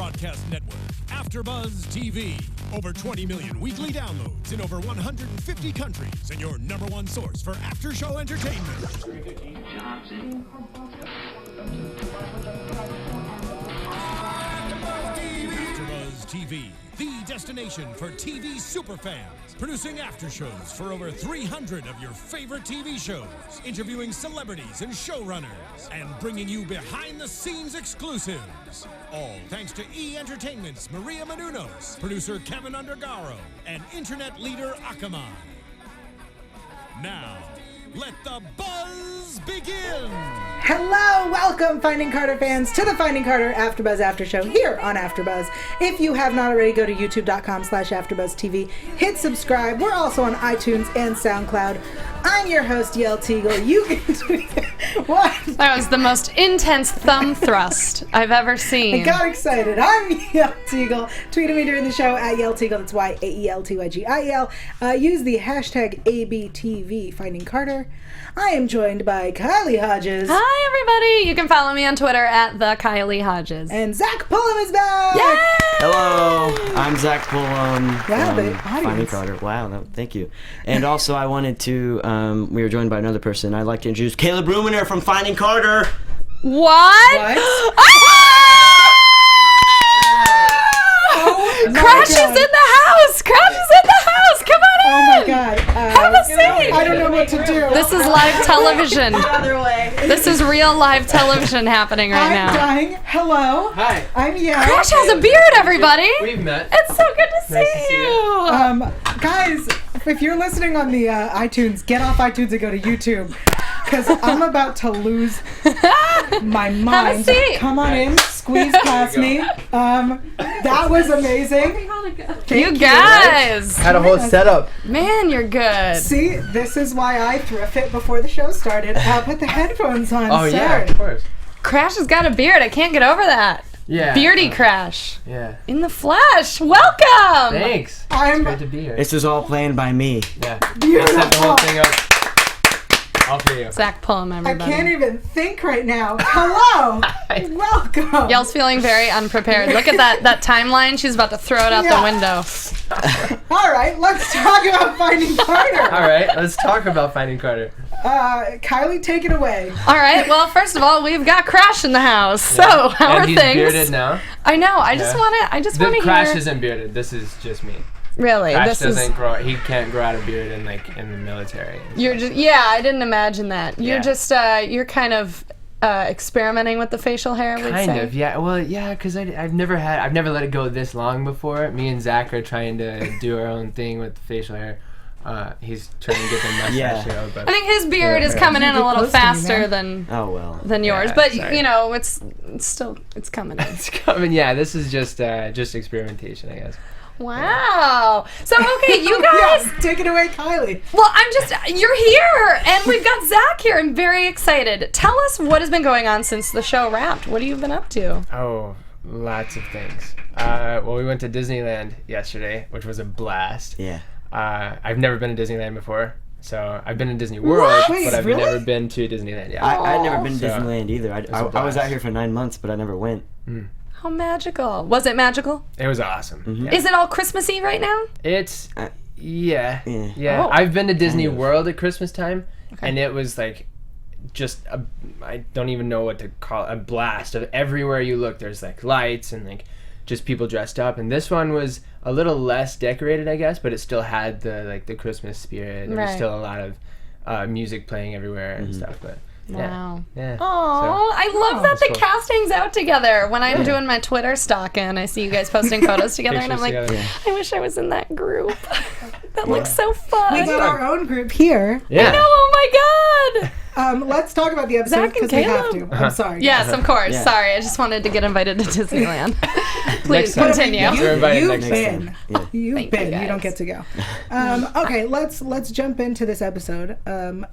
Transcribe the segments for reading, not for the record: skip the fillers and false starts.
broadcast network, AFTERBUZZ TV. Over 20 million weekly downloads in over 150 countries, and your number one source for after-show entertainment. AFTERBUZZ TV, the destination for TV superfans. Producing after shows for over 300 of your favorite TV shows, interviewing celebrities and showrunners, and bringing you behind-the-scenes exclusives. All thanks to E! Entertainment's Maria Menounos, producer Kevin Undergaro, and internet leader Akamai. Now, let the buzz begin! Hello, welcome Finding Carter fans to the Finding Carter AfterBuzz After Show here on AfterBuzz. If you have not already, go to youtube.com/AfterBuzzTV. Hit subscribe. We're also on iTunes and SoundCloud. I'm your host, Yael Tygiel. You can tweet what? That was the most intense thumb thrust I've ever seen. I got excited. I'm Yael Tygiel. Tweet at me during the show at Yael Tygiel. That's YAELTYGIEL. Use the hashtag ABTV Finding Carter. I am joined by Kylie Hodges. Hi, everybody. You can follow me on Twitter at the Kylie Hodges. And Zach Pullam is back. Yay! Hello, I'm Zach Pullam Wow, from the Finding audience. Carter. Wow, thank you. And also, I wanted to, we were joined by another person. I'd like to introduce Kayla Bruner from Finding Carter. What? Crash is in the house! Crash is in the house! Come on in! Oh my god. Have a seat! I don't know what to do. This is live television. Other way. This is real live television happening right I'm now. dying. Hello. Hi. I'm Yael. Crash has a beard, everybody! We've met. It's so good to Nice to see see you! Guys, if you're listening on the iTunes, get off iTunes and go to YouTube. Because I'm about to lose my mind. seat. Come on in, squeeze past me. That was amazing. You guys! Had a whole setup. Man, you're good. See, this is why I threw a fit before the show started. I'll put the headphones on. Oh yeah, Sorry. of course. Crash has got a beard. I can't get over that. Yeah. Beardy Crash. Yeah. In the flesh. Welcome! Thanks. I'm Great to be here. This is all planned by me. Yeah. beautiful. Set the whole thing up. All for you. Zach Pullam, I everybody. can't even think right now. Hello. Welcome. Yael's feeling very unprepared. Look at that timeline. She's about to throw it out Yeah. the window. All right, let's talk about Finding Carter. All right, let's talk about Finding Carter. Kylie, take it away. All right. Well, first of all, we've got Crash in the house. So how and are he's things? bearded now. I know. I just want to The hear. Crash isn't bearded. This is just me. Really, Crash this doesn't is. grow. He can't grow out a beard in the military. You're just. Yeah, I didn't imagine that. You're Yeah. just. You're kind of experimenting with the facial hair. We'd Kind say. of, yeah. Well, yeah, because I've never let it go this long before. Me and Zach are trying to do our own thing with the facial hair. He's trying to get the mustache Yeah. hair, but I think his beard is Yeah. coming in You a get little close to me, faster man. Oh, well. than yours, Yeah, but sorry. you know, it's still coming in. it's coming. Yeah, this is just experimentation, I guess. Wow. So okay, you guys. Yeah, take it away, Kylie. Well, you're here, and we've got Zach here. I'm very excited. Tell us what has been going on since the show wrapped. What have you been up to? Oh, lots of things. Well, we went to Disneyland yesterday, which was a blast. Yeah. I've never been to Disneyland before, so I've been to Disney World, What? Wait, but I've really? never been to Disneyland. Yeah. I'd never been to So, Disneyland either. I was blast. out here for 9 months, but I never went. How magical. Was it magical? It was awesome. Mm-hmm. Yeah. Is it all Christmassy right now? It's yeah. Yeah. Oh. I've been to Disney Kind of. World at Christmas time, and it was like just I don't even know what to call it, a blast of everywhere you look. There's like lights and like just people dressed up, and this one was a little less decorated, I guess, but it still had the Christmas spirit. There was Right. still a lot of music playing everywhere and stuff, but. Wow. Yeah. Oh, I love that the cool. cast hangs out together. When I'm doing my Twitter stalking, I see you guys posting photos together, and I'm like, Pictures together. I wish I was in that group. That looks so fun. We got our own group here. Yeah. No, oh my god. Let's talk about the episode Zach and because we have Caleb. to. I'm sorry. Yes, of course. Yeah. Sorry, I just wanted to get invited to Disneyland. Please time. continue. You're invited You've next been. time. Yeah. You've Thank been. you, You don't guys. get to go. Okay, let's jump into this episode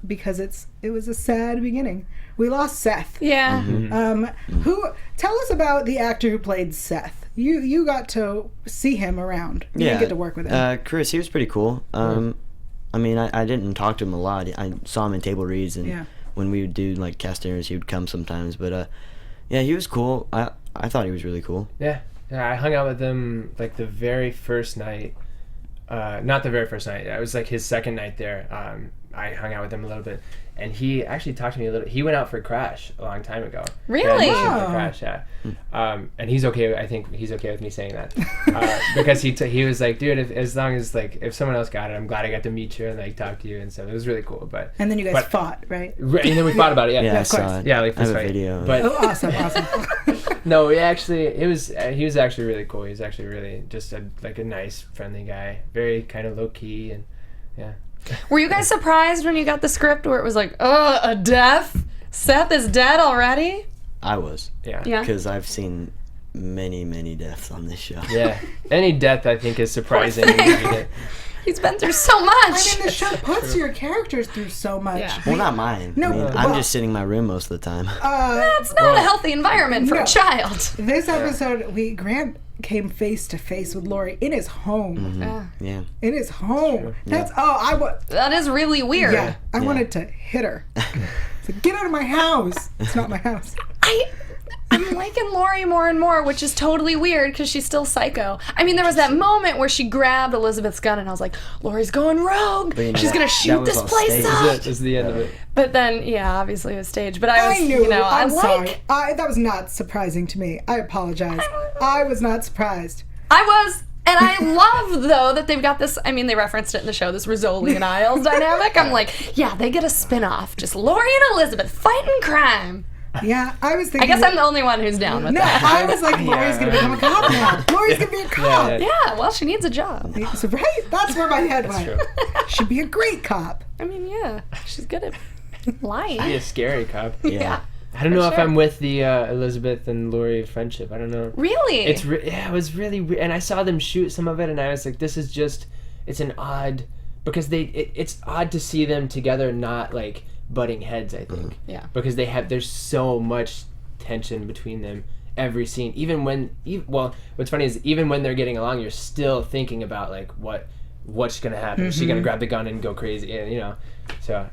because it was a sad beginning. We lost Seth. Yeah. Who tell us about the actor who played Seth? You got to see him around. You didn't get to work with him. Chris, he was pretty cool. I mean, I didn't talk to him a lot. I saw him in table reads, and when we would do like cast dinners, he would come sometimes. But yeah, he was cool. I thought he was really cool. Yeah. Yeah, I hung out with him like the very first night. Not the very first night. It was like his second night there. I hung out with him a little bit, and he actually talked to me a little. He went out for Crash a long time ago. Really? For Crash, yeah. And he's okay. I think he's okay with me saying that because he was like, dude, as long as like if someone else got it, I'm glad I got to meet you and like talk to you and stuff. It was really cool. And then you guys fought, right? And then we fought about it. Yeah, Yeah, I of course. saw it. Yeah, like I have this a fight. video. But Awesome. no, he was actually really cool. He was actually really just a nice, friendly guy. Very kind of low key and yeah. Were you guys surprised when you got the script where it was like, oh, a death? Seth is dead already? I was. Yeah. Yeah. Because I've seen many deaths on this show. Yeah. Any death I think is surprising. He's been through so much. I mean, the show puts your characters through so much. Yeah. Well, not mine. No, I mean, well- I'm just sitting in my room most of the time. That's not a healthy environment for No. a child. This episode, Grant came face to face with Lori in his home. Yeah. In his home. That's That is really weird. yeah. I wanted to hit her. It's like, get out of my house. It's not my house. I'm liking Lori more and more, which is totally weird because she's still psycho. I mean, there was that moment where she grabbed Elizabeth's gun and I was like, Lori's going rogue. But, you know, She's going to that shoot was this all place staged. up. This is the end of it. But then, yeah, obviously it was staged. But I was, I knew. I I'm like... sorry. That was not surprising to me. I apologize. I was not surprised. I was... And I love, though, that they've got this, I mean, they referenced it in the show, this Rizzoli and Isles dynamic. I'm like, yeah, they get a spin-off. Just Lori and Elizabeth fighting crime. Yeah, I was thinking. I guess I'm the only one who's down with No, that. I was like, Lori's going to become a cop now. Lori's going to be a cop. Yeah. Yeah, well, she needs a job. So, right? That's where my head went. true. She'd be a great cop. I mean, yeah, she's good at lying. Be a scary cop. Yeah. I don't know if sure. I'm with the Elizabeth and Lori friendship. I don't know. Really? It was really weird. And I saw them shoot some of it, and I was like, this is just, it's an odd, because it's odd to see them together, not like butting heads, I think. Yeah. Because there's so much tension between them every scene. What's funny is even when they're getting along, you're still thinking about like what's gonna happen. Is she gonna grab the gun and go crazy? And, you know. So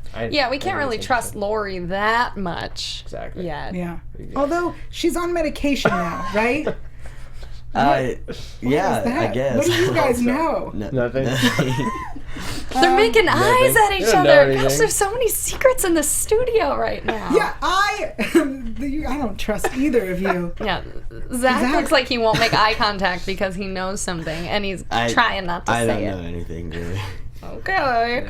we can't really trust Lori that much. Exactly. Yet. Yeah. Although she's on medication now, right? Yeah, That? I guess. What do you guys know? Nothing. They're making eyes at each You don't know other. anything. Gosh, there's so many secrets in the studio right now. Yeah, I don't trust either of you. Yeah, Zach looks like he won't make eye contact because he knows something and he's trying not to I say don't it. know anything really. Okay,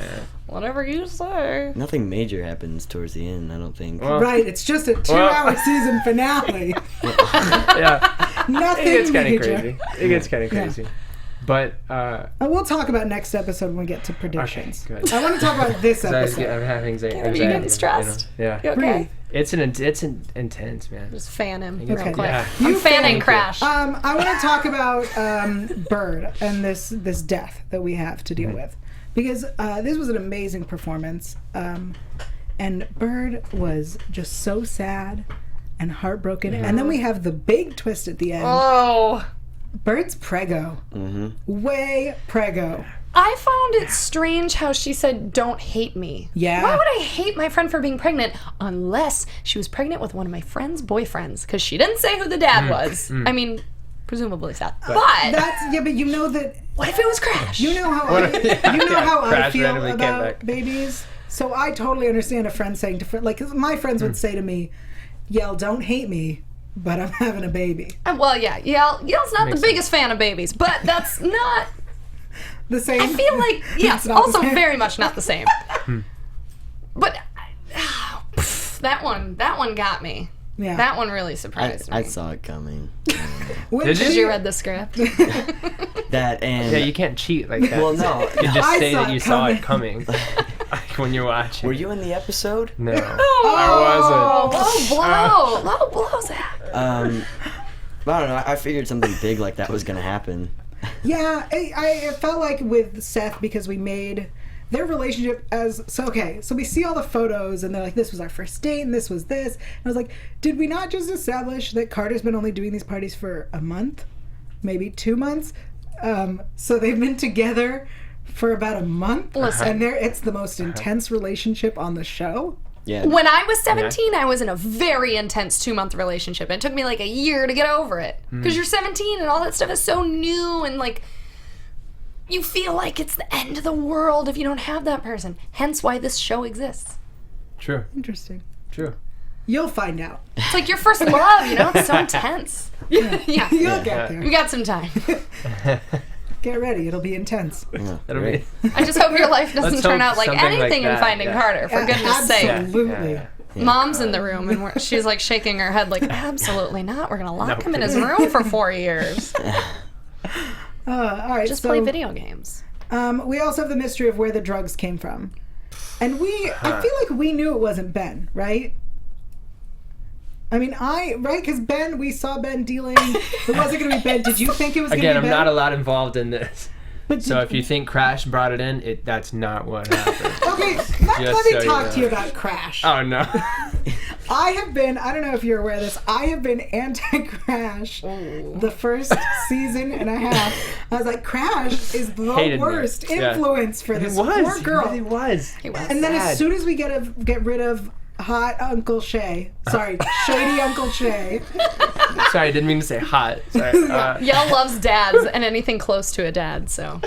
whatever you say. Nothing major happens towards the end, I don't think. Well, Right, it's just a 2-hour season finale. yeah. Nothing It gets kind of major. crazy. It gets kind of crazy. But We'll talk about next episode when we get to predictions. Okay, good. I want to talk about this I'm episode. having anxiety. Are you getting stressed? Yeah. You okay? It's intense, man. Just fan him Okay. real quick. Yeah. I'm You fanning fan- Crash. I want to talk about Bird and this death that we have to deal with. Because this was an amazing performance. And Bird was just so sad and heartbroken. And then we have the big twist at the end. Oh. Bird's prego. Way prego. I found it strange how she said, "Don't hate me." Yeah. Why would I hate my friend for being pregnant unless she was pregnant with one of my friend's boyfriends? Because she didn't say who the dad was. I mean, presumably Seth. But But you know that. what if it was Crash? You know how I Crash feel randomly came about back. babies. So I totally understand a friend saying to friend, like 'cause my friends would say to me, "Yael, don't hate me, but I'm having a baby." Well, yeah. Yael's not the biggest fan of babies, but that's not. The same. I feel like, yes, It's not the also same. very much not the same. But that one got me. Yeah. That one really surprised I me. saw it coming. When Did Did you read the script? That and Yeah, you can't cheat like that. well, no. You just I say saw that it you saw it coming when you're watching. Were you in the episode? No, Oh, I wasn't. low blow, Zach. I don't know. I figured something big like that was gonna happen. Yeah, I felt like with Seth because we made their relationship as so we see all the photos and they're like, this was our first date and this was this. And I was like, did we not just establish that Carter's been only doing these parties for a month, maybe 2 months? So they've been together for about a month, Listen. and it's the most intense relationship on the show. Yeah. When I was 17, I was in a very intense 2-month relationship. It took me like a year to get over it. Because you're 17 and all that stuff is so new and like you feel like it's the end of the world if you don't have that person. Hence why this show exists. True. Interesting. True. You'll find out. It's like your first love, you know? It's so intense. Yeah. You'll get there. We got some time. Get ready. It'll be intense. Yeah, That'll great. be. I just hope your life doesn't Let's turn hope out like something anything like in that, Finding yeah. Carter, for goodness sake. Absolutely. Yeah. Mom's in the room and she's like shaking her head like, absolutely not. We're going to lock him in his room for 4 years. All right. Just so, play video games. We also have the mystery of where the drugs came from. And I feel like we knew it wasn't Ben, right? I mean, right? Because Ben, we saw Ben dealing. It wasn't going to be Ben. Did you think it was going to be Ben? Again, I'm not a lot involved in this. But So if you think Crash brought it in, that's not what happened. Okay, let Just me so you talk know. to you about Crash. Oh no. I don't know if you're aware of this, I have been anti-Crash the first season and a half. I was like, Crash is the Hated me. worst Yeah. influence for this poor girl. He was. And then as soon as we get rid of hot Uncle Shay, sorry, shady Uncle Shay. Sorry, I didn't mean to say hot. Sorry. Yael loves dads and anything close to a dad, so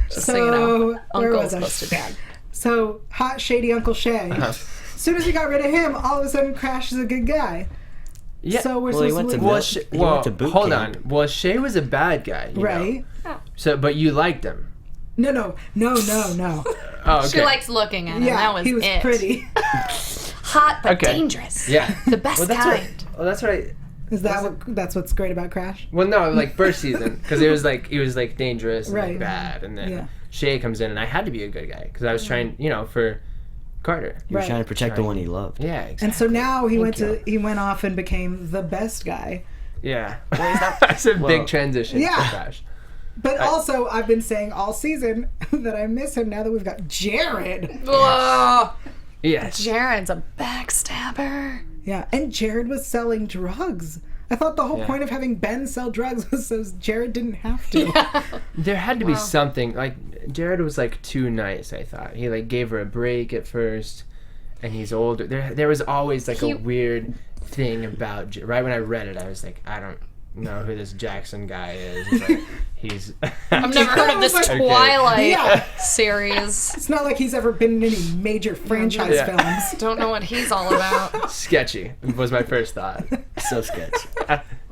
just so you know. where was Uncle's I? close to dad. So hot shady Uncle Shay. As soon as we got rid of him, all of a sudden Crash is a good guy. Yeah. So we're Well, he supposed went to to believe- He went to boot hold camp. on. Well, Shay was a bad guy, you right? know? So, but you liked him. No. Oh, okay. She likes looking at him. Yeah, That was he was it. pretty. Hot but Okay. dangerous. Yeah. The best Well, that's kind. that's what I. That's what's great about Crash? Well, no, like first season, because it was like dangerous and Right. like bad, and then Yeah. Shay comes in, and I had to be a good guy because I was trying, for Carter. He was Right. trying to protect the one he loved. Yeah, exactly. And so now he Thank went off and became the best guy. Yeah, that's a Well, big transition. yeah. For Crash. But also, I've been saying all season that I miss him now that we've got Jared. Whoa. Yes. Jared's a backstabber. Yeah, and Jared was selling drugs. I thought the whole Yeah. point of having Ben sell drugs was so Jared didn't have to. There had to be something. Like Jared was like too nice. I thought he like gave her a break at first, and he's older. There was always like a weird thing about. Right when I read it, I was like, I don't know who this Jackson guy is. But he's. I've never heard of this Okay. Twilight Yeah. series. It's not like he's ever been in any major franchise Yeah. films. Don't know what he's all about. Sketchy was my first thought. So sketchy.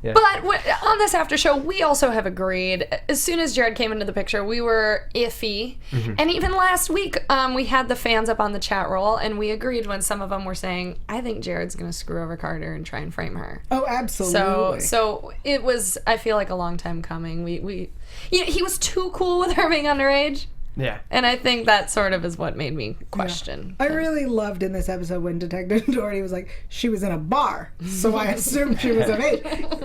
Yeah. But on this after show, we also have agreed. As soon as Jared came into the picture, we were iffy. And even last week, we had the fans up on the chat roll, and we agreed when some of them were saying, "I think Jared's going to screw over Carter and try and frame her." Oh, absolutely. So it was. I feel like a long time coming. He was too cool with her being underage. Yeah. And I think that sort of is what made me question. I really loved in this episode when Detective Doherty was like, she was in a bar, so I assumed she was of age.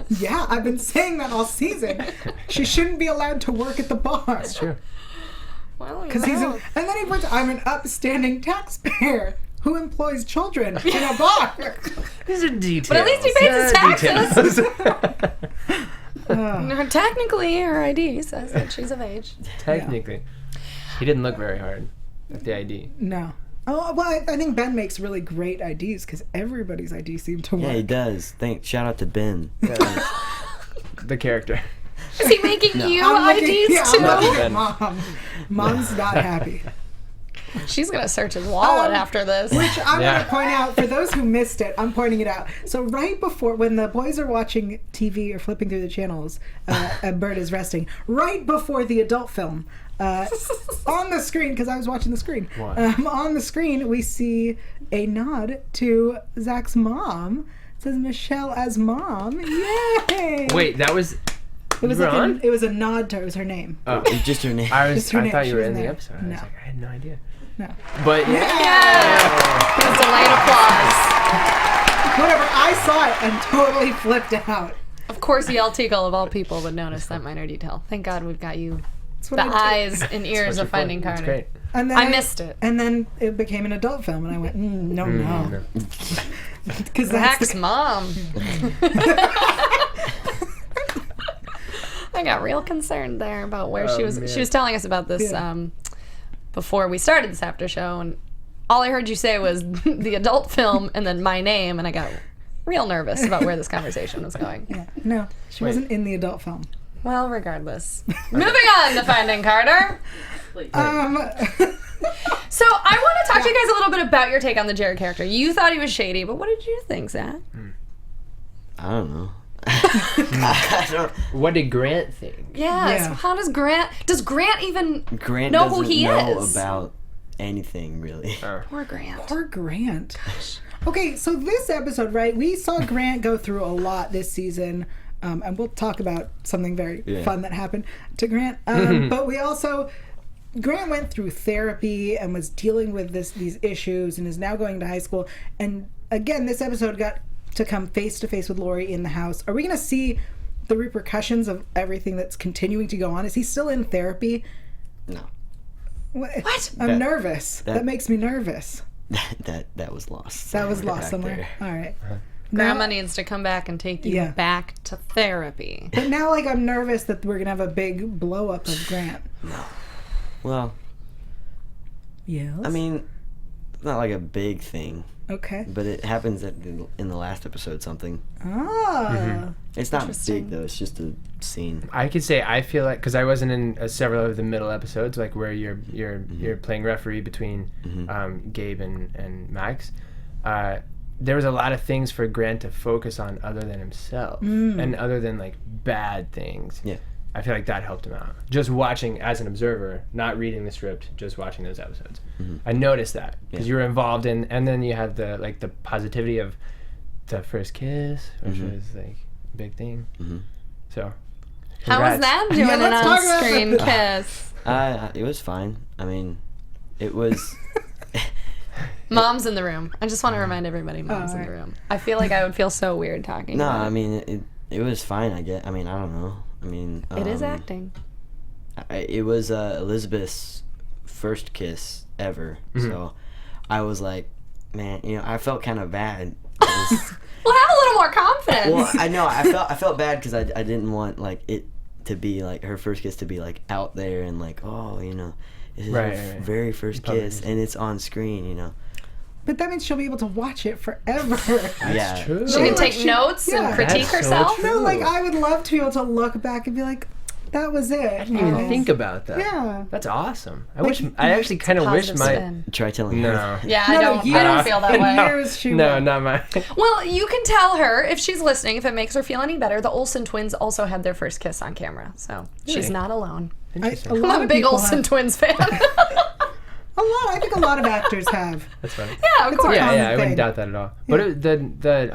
Yeah, I've been saying that all season. She shouldn't be allowed to work at the bar. That's true. Well, Because and then he puts, I'm an upstanding taxpayer who employs children in a bar. These are details. But at least he pays his taxes. Details. No, technically, her ID says that she's of age. Technically. He didn't look very hard at the ID. No. Oh, well, I think Ben makes really great IDs because everybody's ID seemed to work. Yeah, he does. Shout out to Ben. The character. Is he making you I'm IDs looking, too? I'm looking at Mom. Mom's not happy. She's gonna search his wallet after this. Which I Yeah. want to point out, for those who missed it, I'm pointing it out. So right before, when the boys are watching TV or flipping through the channels, and Bert is resting, right before the adult film, on the screen, because I was watching the screen, on the screen we see a nod to Zach's mom. It says Michelle as mom. Yay! Wait, that was... it was you were like on? it was a nod to her. It was her name. Oh. Just her name. Just her I name. thought She you were was in the there. episode. I No. was like, I had no idea. No. But There's delayed applause. Whatever. I saw it and totally flipped out. Of course, Yael Tygiel, of all people, would notice that minor detail. Thank God we've got you. That's what The I did. eyes and ears of Finding That's Carter. great. And then I missed it. And then it became an adult film, and I went, no. Because Zach's mom. I got real concerned there about where she was. man. She was telling us about this Yeah. before we started this after show, and all I heard you say was the adult film and then my name, and I got real nervous about where this conversation was going. Yeah. No, she wasn't in the adult film. Well, regardless. Moving on to Finding Carter. So I want to talk to you guys a little bit about your take on the Jared character. You thought he was shady, but what did you think, Zach? I don't know. I don't. What did Grant think? Yeah. So how does Grant even Grant know doesn't who he know is? about anything really. Poor Grant. Poor Grant. Okay, so this episode, right? We saw Grant go through a lot this season. And we'll talk about something very fun that happened to Grant. But we also, Grant went through therapy and was dealing with these issues and is now going to high school. And again, this episode got to come face to face with Lori in the house. Are we going to see the repercussions of everything that's continuing to go on? Is he still in therapy? No. What? I'm nervous. That makes me nervous. That was lost. That was lost back somewhere. there. All right. Grandma needs to come back and take you back to therapy. But now, like, I'm nervous that we're going to have a big blow up of Grant. No. Well. Yes. I mean, it's not like a big thing. Okay. But it happens in the last episode something. Ah. It's not big though. It's just a scene. I could say I feel like, because I wasn't in several of the middle episodes, like where you're playing referee between Gabe and Max. There was a lot of things for Grant to focus on other than himself and other than like bad things. Yeah. I feel like that helped him out. Just watching as an observer, not reading the script, just watching those episodes. I noticed that because you were involved in, and then you had the positivity of the first kiss, which was like a big thing. So, how was that doing an on-screen kiss? It was fine. I mean, it was. Mom's in the room. I just want to remind everybody, Mom's in the room. I feel like I would feel so weird talking. No, about I mean it was fine. I mean, I don't know. I mean, it is acting. It was Elizabeth's first kiss ever, so I was like, man, I felt kind of bad. Well, have a little more confidence. Well, I know I felt bad because I didn't want like it to be like her first kiss to be like out there and like this is her very first kiss and it's on screen, But that means she'll be able to watch it forever. That's true. She can take notes and critique herself. No, like I would love to be able to look back and be like, that was it. I didn't even think about that. Yeah. That's awesome. I actually kind of wish my... Try telling her. No. Yeah, I don't feel that way. No, not my... Well, you can tell her, if she's listening, if it makes her feel any better, the Olsen twins also had their first kiss on camera, so she's not alone. I'm a big Olsen twins fan. I think a lot of actors have. That's funny. Yeah, of course. Yeah, I wouldn't doubt that at all. But that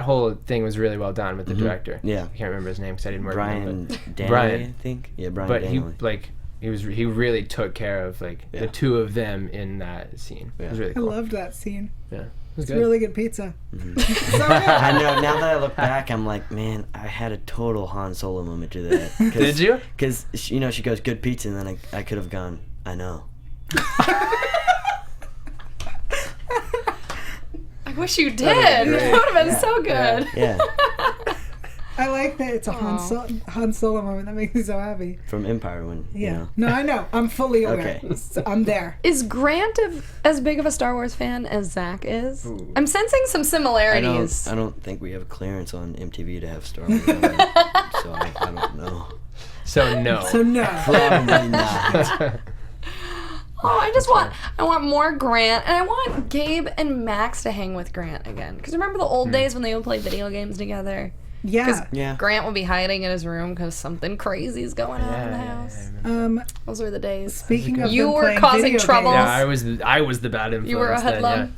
whole thing was really well done with the director. Yeah. I can't remember his name because I didn't work with him. Brian, I think. Yeah, Brian. But Danley. he really took care of the two of them in that scene. Yeah. It was really cool. I loved that scene. Yeah. It was It's good. really good pizza. I know. Now that I look back, I'm like, man, I had a total Han Solo moment to that. Did you? Because she goes, good pizza, and then I could have gone, I know. I wish you did. It would have been so good. Yeah. I like that it's a Han Solo moment. That makes me so happy. From Empire when, No, I know. I'm fully aware. Okay. So I'm there. Is Grant as big of a Star Wars fan as Zach is? Ooh. I'm sensing some similarities. I don't think we have clearance on MTV to have Star Wars on it, so I don't know. So no. Probably not. I want more Grant, and I want Gabe and Max to hang with Grant again. Because remember the old days when they would play video games together? Yeah. Grant would be hiding in his room because something crazy is going on in the house. Those were the days. Speaking of you them were playing causing video trouble. games. Yeah, I was the bad influence. You were a hoodlum.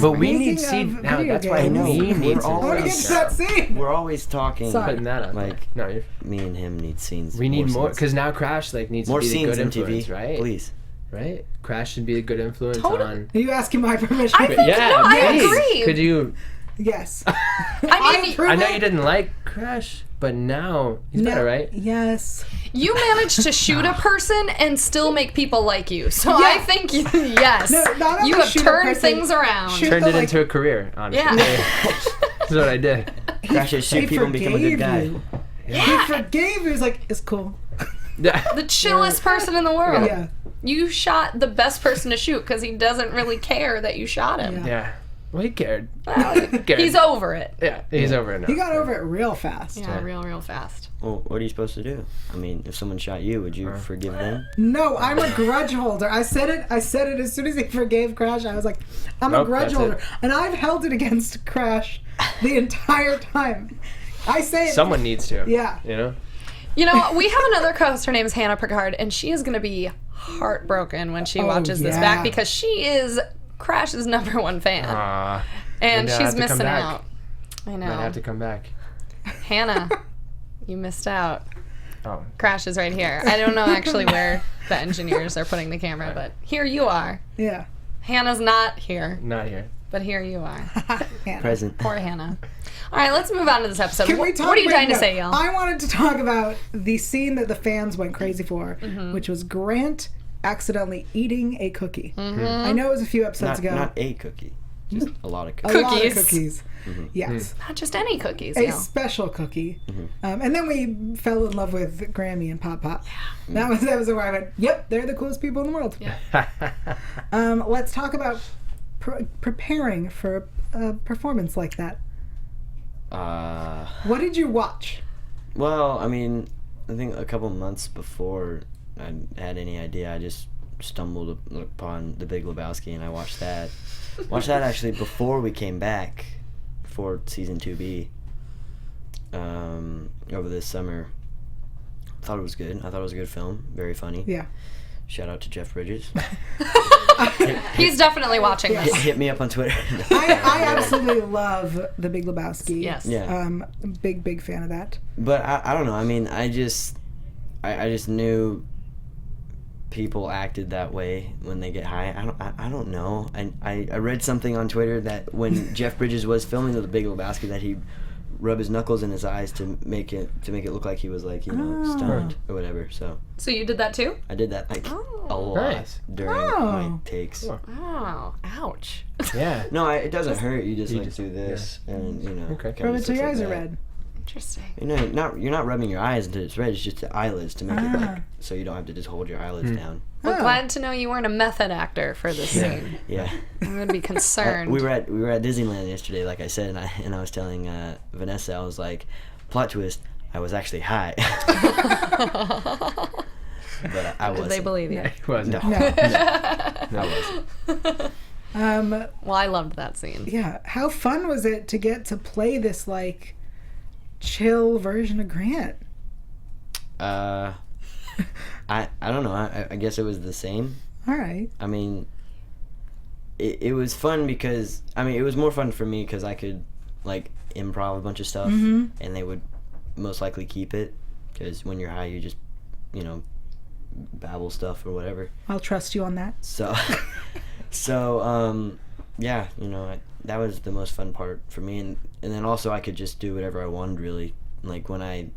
But we need to Speaking see of now. video That's why games. we need We're to. I want to get to that scene. We're always talking. Sorry. Putting that up. Like, no, me and him need scenes. we need more scenes. because now Crash needs More to be the scenes good MTV, influence, right? please. Right? Crash should be a good influence Totally. on. Are you asking my permission? I think I please. agree. Could you? Yes. I mean, I know you didn't like Crash, but now he's better, right? Yes. you managed to shoot a person and still make people like you. So I think yes, No, not you only have shoot a turned person, things around. shoot- Turned the, it like- into a career, honestly. Yeah. That's what I did. Crash it, shoot people and become a good guy. He forgave. He was like, it's cool. Yeah. The chillest person in the world. Yeah. You shot the best person to shoot because he doesn't really care that you shot him. Yeah. Well, he cared. Well, he's over it. Yeah, he's over it now. He got over it real fast. Yeah, real fast. Well, what are you supposed to do? I mean, if someone shot you, would you forgive them? No, I'm a grudge holder. I said it as soon as he forgave Crash. I was like, I'm a grudge holder. And I've held it against Crash the entire time. I say it. Someone needs to. Yeah. You know? You know, we have another co-host. Her name is Hannah Picard, and she is going to be heartbroken when she watches this back because she is Crash's #1 fan. And she's missing out. I know. Might have to come back. Hannah, you missed out. Oh. Crash is right here. I don't know actually where the engineers are putting the camera, but here you are. Yeah. Hannah's not here, Not here. but here you are. Present. Poor Hannah. All right, let's move on to this episode. Can we talk What are you about- trying to say, Yael? I wanted to talk about the scene that the fans went crazy for, which was Grant accidentally eating a cookie. I know it was a few episodes ago. Not a cookie. Just a lot of A cookies. lot of cookies. Yes. Not just any cookies, A Yael. special cookie. And then we fell in love with Grammy and Pop Pop. That was where I went, yep, they're the coolest people in the world. Yeah. Let's talk about preparing for a performance like that. What did you watch? Well, I mean, I think a couple months before I had any idea, I just stumbled upon The Big Lebowski, and I watched that. Watched that actually before we came back for season 2B over this summer. Thought it was good. I thought it was a good film. Very funny. Yeah. Shout out to Jeff Bridges. He's definitely watching this. Hit me up on Twitter. I absolutely love The Big Lebowski. Yes. Yeah. Big fan of that. But I don't know. I mean, I just knew people acted that way when they get high. I don't know. I read something on Twitter that when Jeff Bridges was filming The Big Lebowski, that he rubbed his knuckles in his eyes to make it look like he was like, you know, stoned or whatever. So You did that too? I did that like a lot Nice. during my takes. Cool. Oh, ouch. Yeah. No, it doesn't hurt. You just just- do this, and you know. Okay. kinda Rub it just till your looks eyes like are that. red. Interesting. You know, you're not rubbing your eyes until it's red. It's just the eyelids to make it like so you don't have to just hold your eyelids down. Well, Oh. glad to know you weren't a method actor for this scene. Yeah. I'm going to be concerned. We were at Disneyland yesterday, like I said, and I was telling Vanessa, I was like, plot twist, I was actually high. But I wasn't. Did they believe you? It wasn't. No. No. I wasn't. Well, I loved that scene. Yeah. How fun was it to get to play this like chill version of Grant? I don't know. I guess it was the same. All right. I mean, it was fun because, I mean, it was more fun for me because I could, like, improv a bunch of stuff, and they would most likely keep it, because when you're high, you just, you know, babble stuff or whatever. I'll trust you on that. So, yeah, you know, that was the most fun part for me, and then also I could just do whatever I wanted, really. Like, when I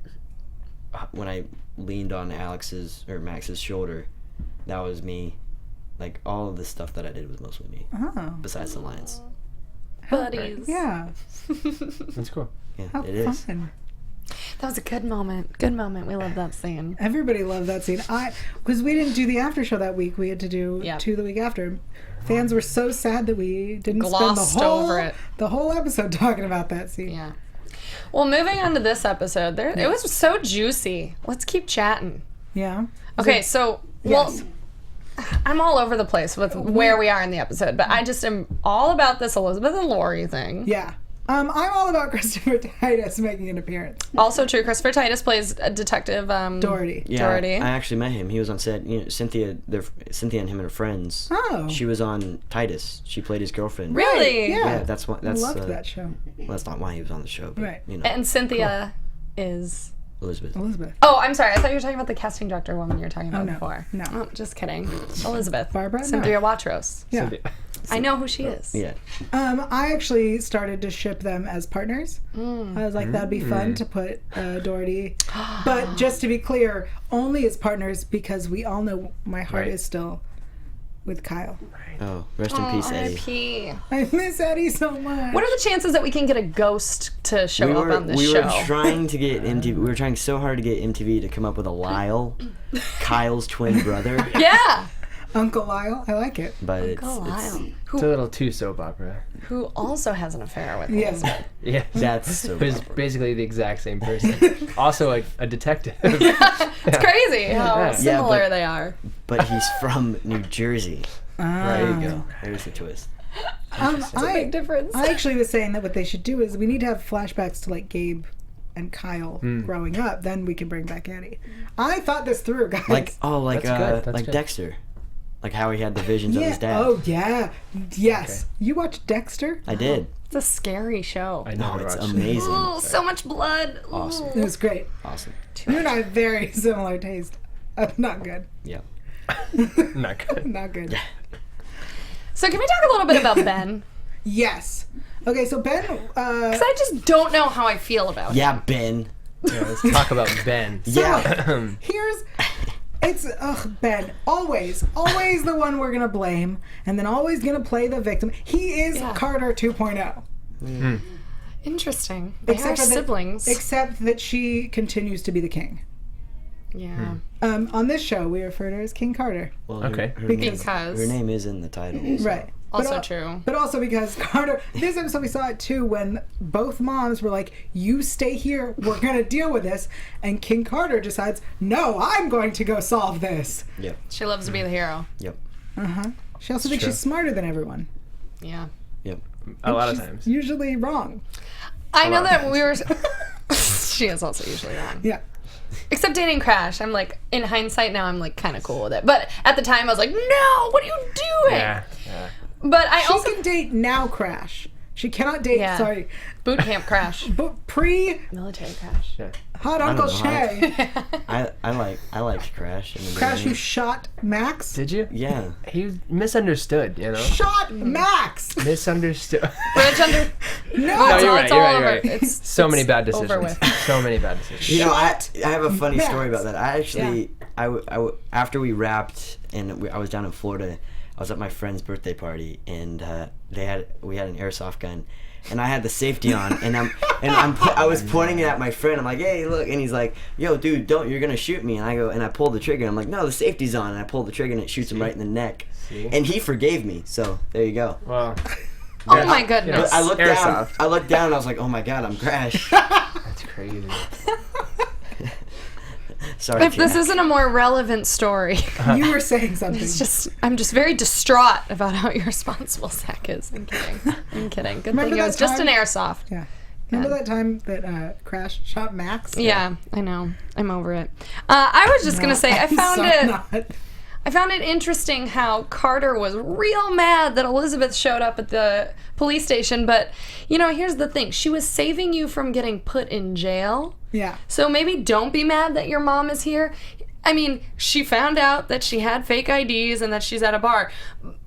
leaned on Alex's or Max's shoulder, that was me. Like, all of the stuff that I did was mostly me, besides the lines. Buddies. Yeah. That's cool. Yeah, How it is. fun. That was a good moment. Good moment. We love that scene. Everybody loved that scene. Because we didn't do the after show that week. We had to do two the week after. Fans were so sad that we didn't Glossed spend over it. the whole episode talking about that scene. Yeah. Well, moving on to this episode, it was so juicy. Let's keep chatting. Yeah. Okay, so, Yes. I'm all over the place with where we are in the episode, but I just am all about this Elizabeth and Lori thing. Yeah. I'm all about Christopher Titus making an appearance. Also true, Christopher Titus plays a detective Doherty. Yeah, Doherty. I actually met him. He was on set. You know, Cynthia and him are friends. Oh. She was on Titus. She played his girlfriend. Really? Yeah. Yeah, that's why. That's Loved that show. Well, that's not why he was on the show. But, Right. You know, And Cynthia is... Elizabeth. Oh, I'm sorry. I thought you were talking about the casting director woman you were talking about no. before. No. Oh, just kidding. Elizabeth. Barbara? No. Cynthia Watros. Yeah. I know who she is. Yeah. I actually started to ship them as partners. I was like, that'd be fun to put Doherty. But just to be clear, only as partners because we all know my heart is still with Kyle. Oh, rest in peace, Eddie. R.I.P. I miss Eddie so much. What are the chances that we can get a ghost to show up on this we show? were trying to get MTV. We were trying so hard to get MTV to come up with a Lyle, Kyle's twin brother. Yeah. Uncle Lyle. I like it. But Uncle Lyle, It's a little too soap opera. who also has an affair with Yeah. Elizabeth. Yeah. that's so. Who's basically the exact same person. Also a detective. It's crazy how Yeah. similar but- they are. But he's from New Jersey. There you go. There's the twist. Big difference. I actually was saying that what they should do is we need to have flashbacks to like Gabe and Kyle growing up. Then we can bring back Eddie. I thought this through, guys. Like That's good. That's like good. Dexter, like how he had the visions of his dad. Oh yeah. Yes. You watched Dexter? I did. It's a scary show. I No, never it's watched it. amazing. Ooh, so much blood. Ooh. Awesome. It was great. Awesome. You and I have very similar taste. Not good. Yeah. Not good. Not good. So can we talk a little bit about Ben? Yes. Okay, so Ben. Because I just don't know how I feel about him. Yeah, Ben. Yeah, let's talk about Ben. Yeah. It's Ben. Always the one we're gonna blame, and then always gonna play the victim. He is Yeah. Carter 2.0. Interesting. They are for that- siblings. except that she continues to be the king. Yeah. On this show, we refer to her as King Carter. Well, Okay. Because- her name is in the title. So. Right. Also But true. But also because Carter, this episode we saw it too when both moms were like, you stay here, we're going to deal with this. And King Carter decides, no, I'm going to go solve this. Yep. She loves to be the hero. Yep. She also thinks true. she's smarter than everyone. Yeah. Yep. A lot of She's times. usually wrong. I know lot of that times. we were. She is also usually wrong. Yeah. Except dating Crash. I'm like, in hindsight now, I'm like kind of cool with it. But at the time, I was like, no, what are you doing? Yeah. But I She also. can date now Crash. She cannot date, Yeah. sorry, Boot camp Crash. but pre Military Crash. Hot Uncle know. Shay. I liked Crash. In the Crash, you beginning. shot Max? Did you? Yeah. He was misunderstood, you know? Shot Max! Misunderstood. Bridge under. No! No, you're right. It's You're all right. over. You're right. It's So many it's bad over decisions. with. So many bad decisions. You know, I Shut have a funny story Max. about that. I actually, after we wrapped and I was down in Florida, I was at my friend's birthday party and we had an airsoft gun, and I had the safety on, and I was pointing it at my friend. I'm like, hey, look, and he's like, yo, dude, don't, you're gonna shoot me. And I go, and I pull the trigger. I'm like, no, the safety's on, and I pull the trigger, and it shoots him right in the neck. See? And he forgave me. So there you go. Well, Oh my goodness. But I looked down. Airsoft. I looked down, and I was like, oh my god, I'm Crash. that's crazy. Sorry. If this Jack. isn't a more relevant story, You were saying something. I'm just very distraught about how irresponsible Zach is. I'm kidding. I'm kidding. Good Remember thing it was that just an time- airsoft. Yeah. Remember that time that Crash shot Max? Yeah, I know. I'm over it. I was just gonna say I found it interesting how Carter was real mad that Elizabeth showed up at the police station, but you know, here's the thing. She was saving you from getting put in jail. Yeah. So maybe don't be mad that your mom is here. I mean, she found out that she had fake IDs and that she's at a bar.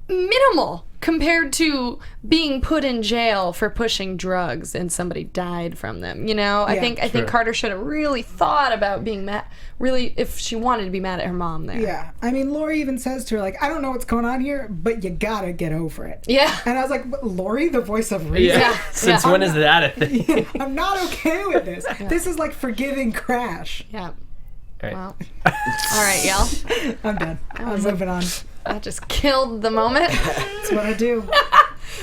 Minimal compared to being put in jail for pushing drugs and somebody died from them. You know, I think Carter should have really thought about being mad. Really, if she wanted to be mad at her mom there. Yeah. I mean, Lori even says to her, like, I don't know what's going on here, but you gotta get over it. Yeah. And I was like, but Lori, the voice of reason? Yeah. Since Yeah. when is that a thing? I'm not okay with this. This is like forgiving Crash. Yeah. Right. Well. All right, Yael. I'm done. I'm moving on. That just killed the moment. That's what I do.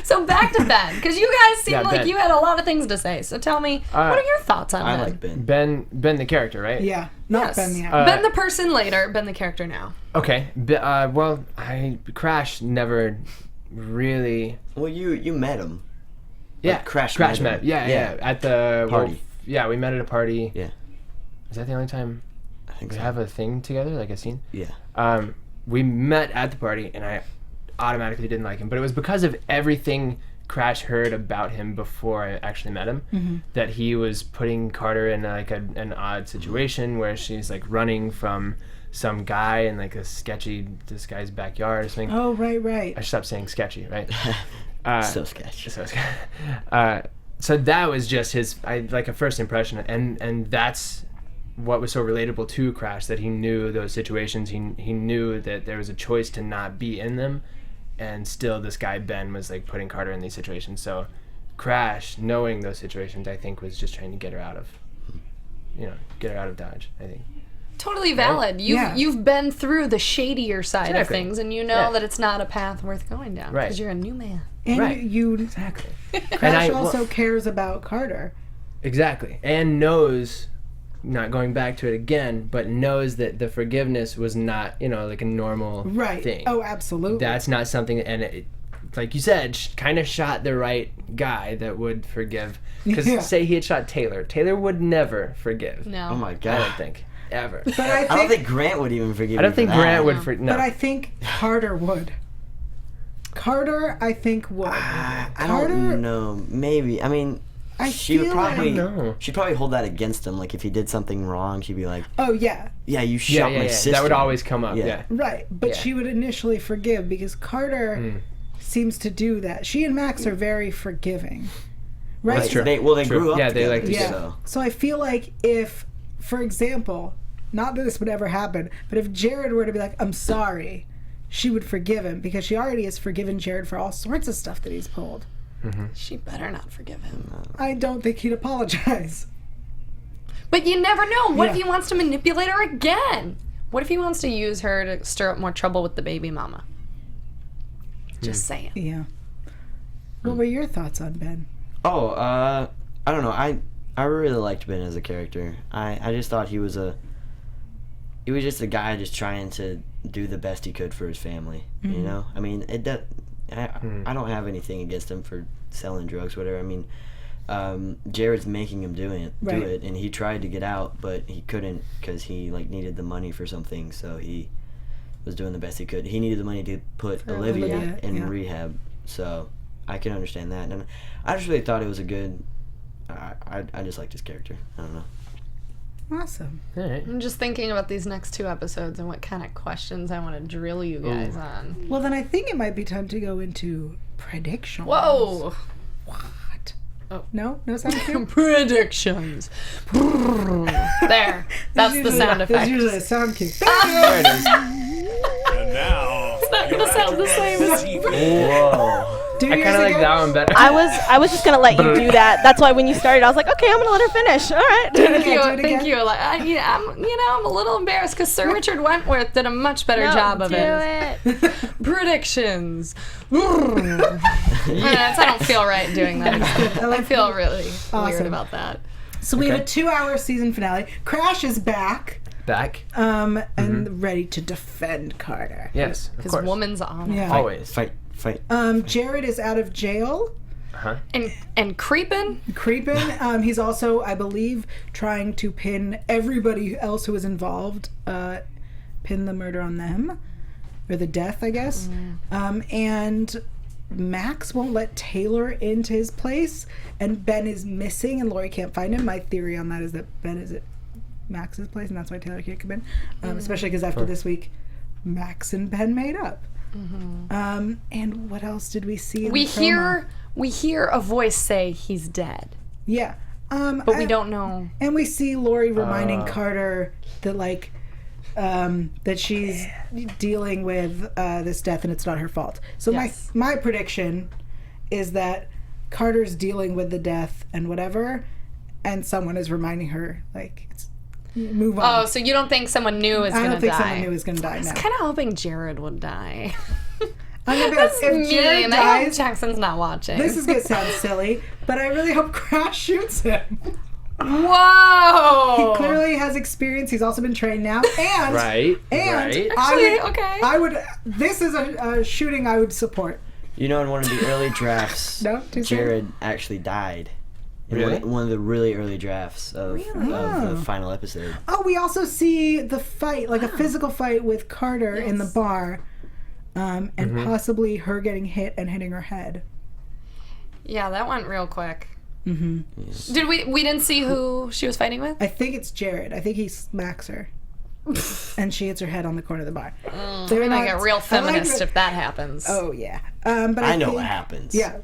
So back to Ben, because you guys seem Yeah, like Ben. you had a lot of things to say. So tell me, what are your thoughts on I Ben? like Ben. Ben the character, right? Yeah. Not Yes. Ben the actor. Ben the person later, Ben the character now. Okay. Well, Crash never really. Well, you met him. Yeah. Crash met. met him. Yeah. Yeah. At the Party. Yeah, we met at a party. Yeah. Is that the only time I think we so. have a thing together, like a scene? Yeah. We met at the party, and I automatically didn't like him. But it was because of everything Crash heard about him before I actually met him, that he was putting Carter in like an odd situation where she's like running from some guy in like this guy's backyard or something. Oh, right. I should stop saying sketchy, right? So sketchy. So that was just like a first impression, and that's what was so relatable to Crash, that he knew those situations. He knew that there was a choice to not be in them, and still this guy Ben was like putting Carter in these situations. So Crash, knowing those situations, I think was just trying to get her out of Dodge, I think. totally valid. You've been through the shadier side of things, and you know that it's not a path worth going down because you're a new man. And you exactly. Crash also cares about Carter. Exactly, and knows. Not going back to it again, but knows that the forgiveness was not, like a normal thing. Oh, absolutely. That's not something, and it, like you said, kind of shot the right guy that would forgive. Because say he had shot Taylor. Taylor would never forgive. No. Oh my God. I don't think. Ever. But I don't think Grant would even forgive. I don't think Grant would forgive. No. But I think Carter would. Carter, I think, would. I don't know. Maybe. I mean... she'd probably hold that against him. Like if he did something wrong, she'd be like, "Oh yeah, you shot my sister." That would always come up. Yeah, right. But she would initially forgive because Carter seems to do that. She and Max are very forgiving, right? That's true. They grew up together. Yeah, they like to. So I feel like if, for example, not that this would ever happen, but if Jared were to be like, "I'm sorry," she would forgive him because she already has forgiven Jared for all sorts of stuff that he's pulled. Mm-hmm. She better not forgive him. I don't think he'd apologize. But you never know. What if he wants to manipulate her again? What if he wants to use her to stir up more trouble with the baby mama? Just saying. Yeah. What were your thoughts on Ben? Oh, I don't know. I really liked Ben as a character. I just thought he was just a guy just trying to do the best he could for his family. You know? I mean, I don't have anything against him for selling drugs, whatever. I mean, Jared's making him do it, and he tried to get out, but he couldn't because he needed the money for something. So he was doing the best he could. He needed the money to put Olivia in rehab. So I can understand that, and I just really thought it was a good. I just liked his character. I don't know. Awesome. All right. I'm just thinking about these next 2 episodes and what kind of questions I want to drill you guys on. Well, then I think it might be time to go into predictions. Whoa! What? Oh. No sound cue? Predictions. There. That's the sound effect. There's usually a sound cue. There it is. And now, It's not going to sound the same as... Whoa. Do I kind of like that one better. I was just gonna let you do that. That's why when you started, I was like, okay, I'm gonna let her finish. All right. Thank you. Like, I'm a little embarrassed because Sir Richard Wentworth did a much better job of it. Predictions. I don't feel right doing that. I feel really weird about that. So we have a 2-hour season finale. Crash is back. And ready to defend Carter. Yes, of His course. woman's honor. Yeah. Always. Fight. Jared is out of jail. And creeping. He's also, I believe, trying to pin everybody else who was involved, pin the murder on them. Or the death, I guess. And Max won't let Taylor into his place. And Ben is missing and Lori can't find him. My theory on that is that Ben is at Max's place and that's why Taylor can't come in. Especially because after this week, Max and Ben made up. And what else did we see? We hear a voice say he's dead. Yeah. But we don't know. And we see Lori reminding Carter that that she's dealing with this death and it's not her fault. So my prediction is that Carter's dealing with the death and whatever, and someone is reminding her move on. Oh, so you don't think someone new is going to die? I don't think someone new is going to die. I was kind of hoping Jared would die. That's if Jared dies, I hope Jackson's not watching. This is going to sound silly, but I really hope Crash shoots him. Whoa! He clearly has experience. He's also been trained now. And right. I would. This is a shooting I would support. You know, in one of the early drafts, Jared actually died. Really? One of the really early drafts of the final episode. Oh, we also see the fight, a physical fight with Carter in the bar, and possibly her getting hit and hitting her head. Yeah, that went real quick. Yes. Did we didn't see who she was fighting with? I think it's Jared. I think he smacks her. And she hits her head on the corner of the bar. They're like a real feminist if that happens. Oh, yeah. But I know what happens. Yeah,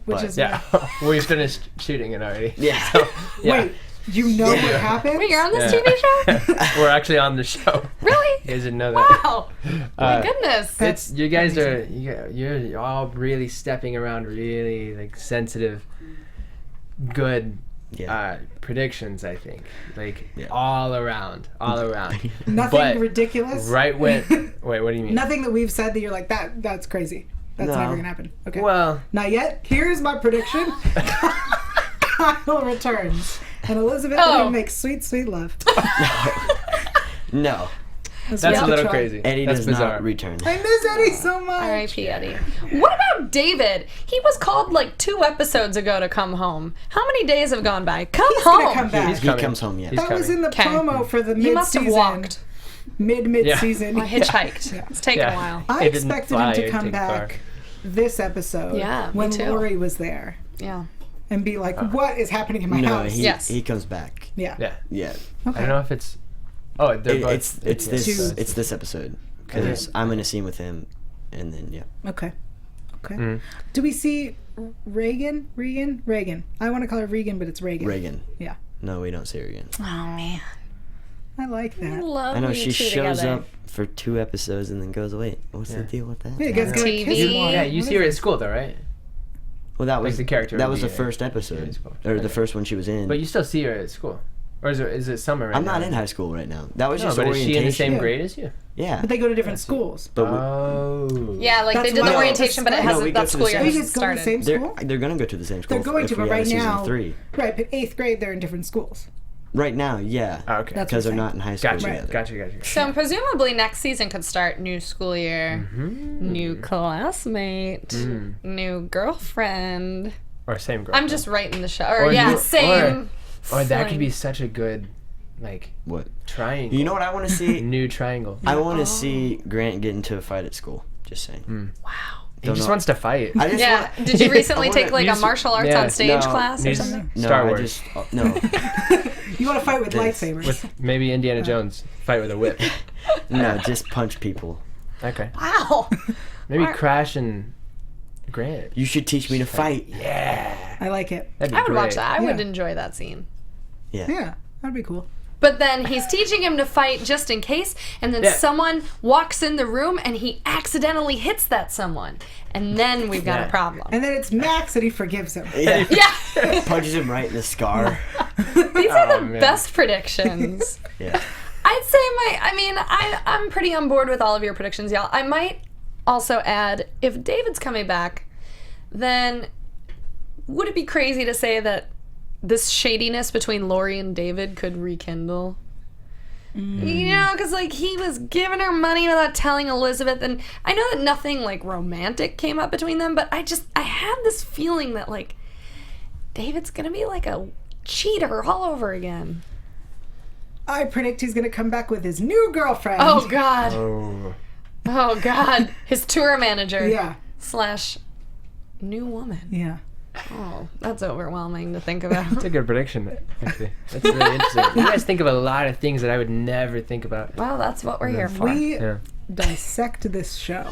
we finished shooting it already. Yeah. So, Wait, you know what happened? Wait, you're on this TV show? We're actually on the show. Really? You guys didn't know that. Wow. My goodness. You guys are you're all really stepping around really sensitive, good predictions, I think. Like, Yeah. all around. Nothing But ridiculous. Right when... Wait, what do you mean? Nothing that we've said that you're like that's crazy. That's No. never gonna happen. Okay. Well... Not yet. Here's my prediction. Kyle returns, and Elizabeth Oh. and him make sweet, sweet love. No. That's worth a little try. crazy. Eddie That's does bizarre. not return. I miss Eddie so much. R.I.P. Eddie. What about David? He was called like 2 episodes ago to come home. How many days have gone by? Come He's home. gonna come back. He's He coming. comes home, yeah. He's That was in the Okay. promo for the He must have mid-season. walked. Mid-season. I hitchhiked. It's taken a while. I It didn't expected him fly, to it come didn't back far. this episode Yeah, me when too. Lori was there Yeah. and be like, what is happening in my No, house? Yes. he comes back. Yeah. Yeah. Yeah. I don't know if it's... Oh, they're both... It's this Two. it's this episode because I'm in a scene with him, and then Okay. Mm-hmm. Do we see Reagan? I want to call her Regan, but it's Reagan. Reagan. Yeah. No, we don't see her again. Oh man. I like that. Love I know you she two shows together. up for 2 episodes and then goes away. What's the deal with that? Yeah, you guys gotta TV. kiss more. Yeah, you see her at school, though, right? Well, that was the character That would was be the in- first in episode, school. or the Okay. first one she was in. But you still see her at school. Or is it summer right I'm now? not in high school right now. That was No, just but is orientation. she in the same Yeah. grade as you? Yeah, But they go to different schools. but we, Oh. Yeah, like That's they did why- the orientation, but it No, hasn't. we go that to the school year same- They hasn't just go to the started. same they're school? they're gonna go to the same school. They're going if to, we but have a right season now, 3. right, but 8th grade, they're in different schools. Right now, yeah. Oh, okay. That's Because they're what I'm not in high school Gotcha. together. Gotcha. So presumably next season could start new school year, Mm-hmm. new classmate, new girlfriend. Or same girl. I'm just writing the show. Or, Or yeah, you- same. Or that could fling. be such a good, like, What? triangle. You know what I want to see? New triangle. I want to see Grant get into a fight at school. Just saying. Wow. He Don't just know. wants to fight. I just Yeah. want, Did you recently I wanna take like a use- martial arts yeah, on stage no, class or use- something? no, Star I Wars. just no. You want to fight with This. lightsabers. With maybe Indiana Jones fight with a whip. No, just punch people. Okay. Wow. Maybe Alright. Crash and Grant. You should teach me to fight. Yeah. I like it. That'd be I would great. watch that. I would Yeah. enjoy that scene. Yeah, that'd be cool. But then he's teaching him to fight just in case, and then Yeah. someone walks in the room and he accidentally hits that someone. And then we've got Yeah. a problem. And then it's Max and he forgives him. Yeah. Yeah. Punches him right in the scar. These are the Oh, man. best predictions. Yeah. I'd say I'm pretty on board with all of your predictions, y'all. I might also add, if David's coming back, then would it be crazy to say that this shadiness between Lori and David could rekindle? You know, because like he was giving her money without telling Elizabeth, and I know that nothing like romantic came up between them, but I had this feeling that like David's gonna be like a cheater all over again. I predict he's going to come back with his new girlfriend. Oh God. Oh. Oh God. His tour manager. Yeah. / new woman. Yeah. Oh, that's overwhelming to think about. That's a good prediction, actually. That's really interesting. You guys think of a lot of things that I would never think about. Well, that's what we're here for. We Yeah. dissect this show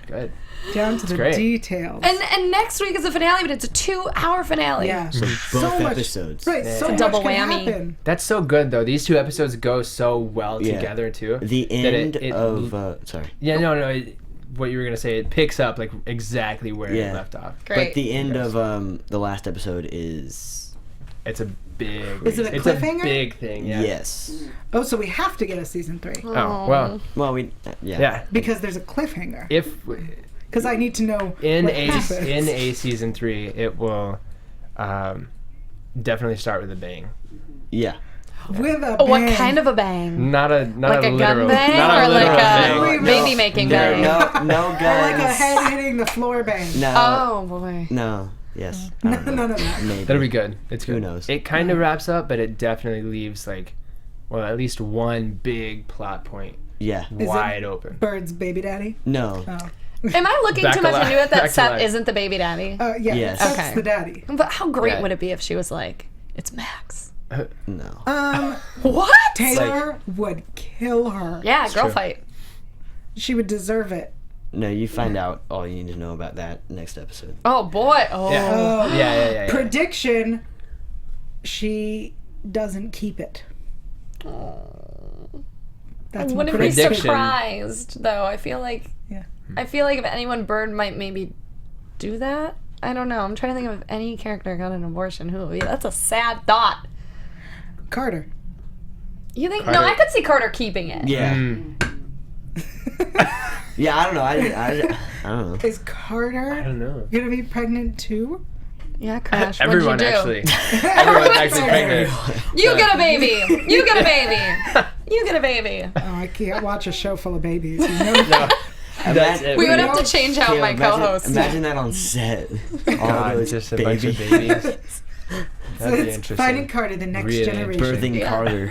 Good. down to the great. details. And next week is a finale, but it's a 2-hour finale. yeah. Both episodes. Right, Yeah. so It's a much double can whammy. happen. That's so good, though. These 2 episodes go so well Yeah. together, too. The that end it- of sorry. Yeah, no. What you were going to say, it picks up, like, exactly where Yeah. it left off. Great. But the end of the last episode is It's a big... Is it a it's cliffhanger? a big thing, yeah. yes. Oh, so we have to get a season 3 Oh, well, Well, we yeah. yeah. because there's a cliffhanger. If... Because I need to know In what a happens. season 3, it will definitely start with a bang. Yeah. With a What bang. kind of a bang? Not a Like a literal, gun bang not or like literal a bang. baby making No. bang? No Or like a guns. head hitting the floor bang. No. Oh boy. No. Yes. I don't know. None of that. Maybe. That'll be good. It's good. Who knows? It kind of wraps up, but it definitely leaves like, well, at least one big plot point Yeah. Is wide it open. Bird's baby daddy? No. Oh. Am I looking Back too much alive. into it that Back to Seth life. isn't the baby daddy? Yeah, Yes. that's Okay. the daddy. But how great Yeah. would it be if she was like, it's Max? No. What? Taylor would kill her. Yeah, girl true. fight. She would deserve it. No, you find out all you need to know about that next episode. Oh boy. Oh. Yeah. Yeah. Prediction: she doesn't keep it. I That's my wouldn't be prediction. surprised though. I feel like Yeah. if anyone, Bird might maybe do that. I don't know. I'm trying to think of if any character got an abortion. Who would be? That's a sad thought. Carter. You think? Carter. No, I could see Carter keeping it. Yeah. Yeah, I don't know. I don't know. Is Carter I don't know. gonna be pregnant too? Yeah, Crash. Everyone What'd you do? actually. Everyone's actually pregnant. You get a baby. You get a baby. You get a baby. Oh, I can't watch a show full of babies. You know? No. That's it. We would have to change out Kayla, my co-host. Imagine that on set. All God, those just a bunch of babies. So That'd be it's interesting. Finding Carter, the next Really. generation. Birthing Carter.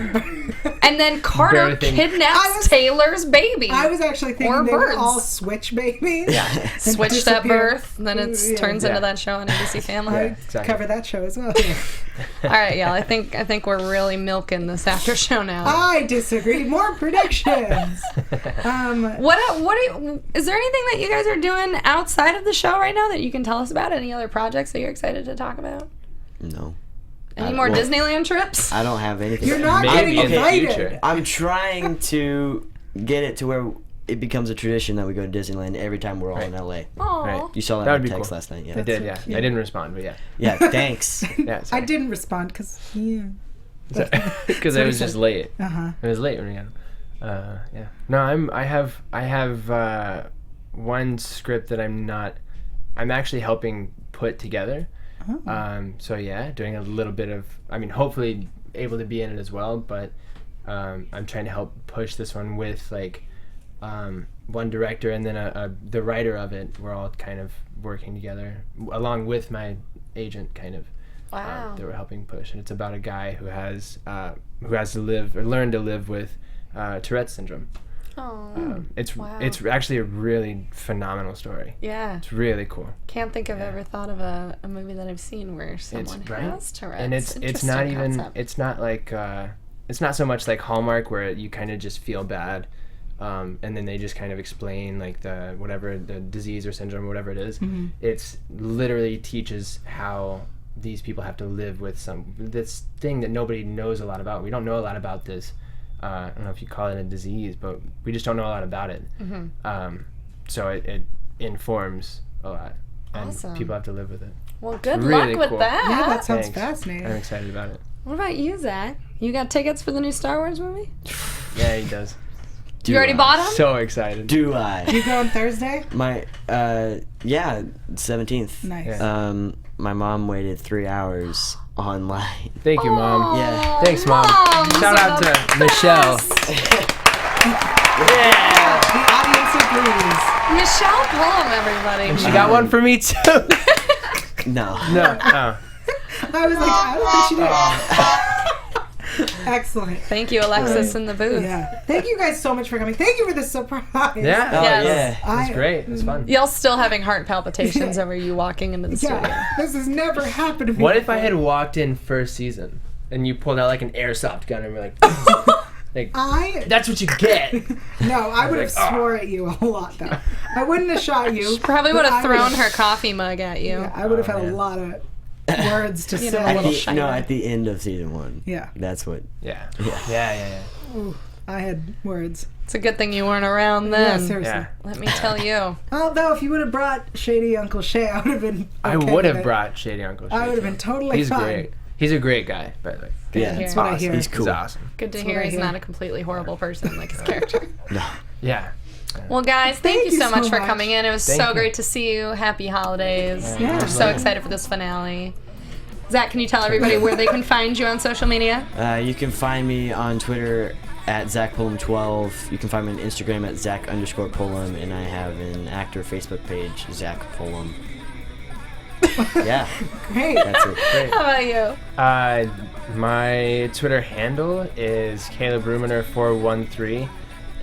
And then Carter Birthing. kidnaps Taylor's baby. I was actually thinking Or they were birds. all switch babies. Yeah. Switched at disappear. birth, and then it Yeah. turns Yeah. into that show on ABC Family. I exactly. cover that show as well. All right, yeah, I think we're really milking this after show now. I disagree. More predictions. Is there anything that you guys are doing outside of the show right now that you can tell us about? Any other projects that you're excited to talk about? No. Any more well, Disneyland trips? I don't have anything. You're not Maybe getting in the invited. future. I'm trying to get it to where it becomes a tradition that we go to Disneyland every time we're all in LA. Aw. Right. You saw that, That in would the be text cool. last night, I yeah. did, yeah. cute. I didn't respond, but yeah. Yeah, thanks. Yeah. I didn't respond because Because I was just late. Uh-huh. It was late when we got. Yeah. No, I have one script that I'm actually helping put together. Oh. So yeah, doing a little bit of, hopefully able to be in it as well, but I'm trying to help push this one with one director and then the writer of it. We're all kind of working together along with my agent, kind of. Wow. That we're helping push, and it's about a guy who has to live or learn to live with Tourette's syndrome. Oh. Wow. It's actually a really phenomenal story. Yeah. It's really cool. Can't think I've ever thought of a movie that I've seen where someone right? has Tourette's. And it's Interesting not even concept. it's not like it's not so much like Hallmark where you kind of just feel bad, and then they just kind of explain like the disease or syndrome or whatever it is. Mm-hmm. It's literally teaches how these people have to live with this thing that nobody knows a lot about. We don't know a lot about this. I don't know if you call it a disease, but we just don't know a lot about it. Mm-hmm. So it informs a lot, and Awesome. people have to live with it. Well, good really luck with cool. that. Yeah, that sounds Thanks. fascinating. I'm excited about it. What about you, Zach? You got tickets for the new Star Wars movie? Yeah, he does. Do You already I? bought them? So excited. Do I? You going Thursday? My, 17th. Nice. Yeah. My mom waited 3 hours online. Thank you, Mom. Yeah. Thanks, Mom. Moms Shout are out the to Michelle. The audience agrees. Michelle Pullam, everybody. She got one for me too. No. No. Oh. I was like, I don't think she did. Excellent. Thank you, Alexis, in the booth. Yeah. Thank you guys so much for coming. Thank you for the surprise. Yeah. Oh, Yes. yeah. It's great. It's fun. Y'all still having heart palpitations over you walking into the studio. Yeah. This has never happened to me. What if I had walked in first season and you pulled out like an airsoft gun and were like, that's what you get. No, I would have swore at you a lot, though. I wouldn't have shot you. Probably but would have I thrown her coffee mug at you. Yeah, I would have had man. a lot of words to You say. know, a little At the end of season 1. Yeah. That's what. Yeah. Yeah. Ooh, I had words. It's a good thing you weren't around Yeah, then. seriously. Yeah. Let me tell you. Although, if you would have brought Shady Uncle Shay, I would have been. I okay would have with it. brought Shady Uncle. I Shay, would have too. been totally He's fine. great. He's a great guy, by the way. Yeah. That's what I Awesome. hear. He's cool. He's awesome. Good to That's hear what I he's hear. not a completely horrible person like his character. No. Yeah. Well, guys, thank you so much for much. coming in. It was Thank so you. great to see you. Happy holidays. Yeah. We're so excited for this finale. Zach, can you tell everybody where they can find you on social media? You can find me on Twitter at ZachPullam12. You can find me on Instagram at Zach_Pullam, and I have an actor Facebook page, Zach Pullam. Yeah, Great. that's it. Great. How about you? My Twitter handle is Kayla Bruner 413,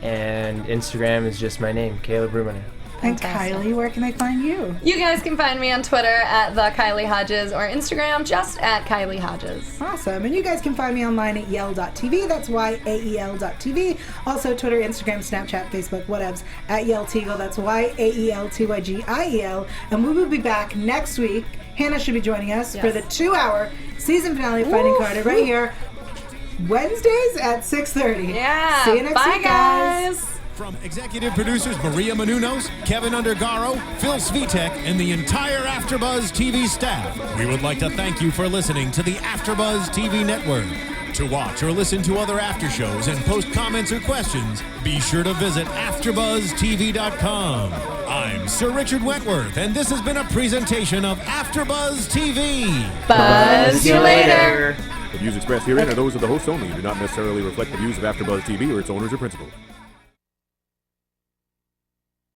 and Instagram is just my name, Kayla Bruner. And Fantastic. Kylie, where can they find you? You guys can find me on Twitter at the Kylie Hodges or Instagram just at Kylie Hodges. Awesome. And you guys can find me online at Yael.tv. That's YAEL.tv. Also, Twitter, Instagram, Snapchat, Facebook, whatevs, at YaelTygiel. That's YAELTYGIEL. And we will be back next week. Hannah should be joining us for the 2-hour season finale of Finding Carter right here, Wednesdays at 6:30. Yeah. See you next Bye, week, guys. guys. From executive producers Maria Menounos, Kevin Undergaro, Phil Svitek, and the entire AfterBuzz TV staff, we would like to thank you for listening to the AfterBuzz TV network. To watch or listen to other after shows and post comments or questions, be sure to visit AfterBuzzTV.com. I'm Sir Richard Wentworth, and this has been a presentation of AfterBuzz TV. Buzz you later. The views expressed herein are those of the hosts only and do not necessarily reflect the views of AfterBuzz TV or its owners or principals.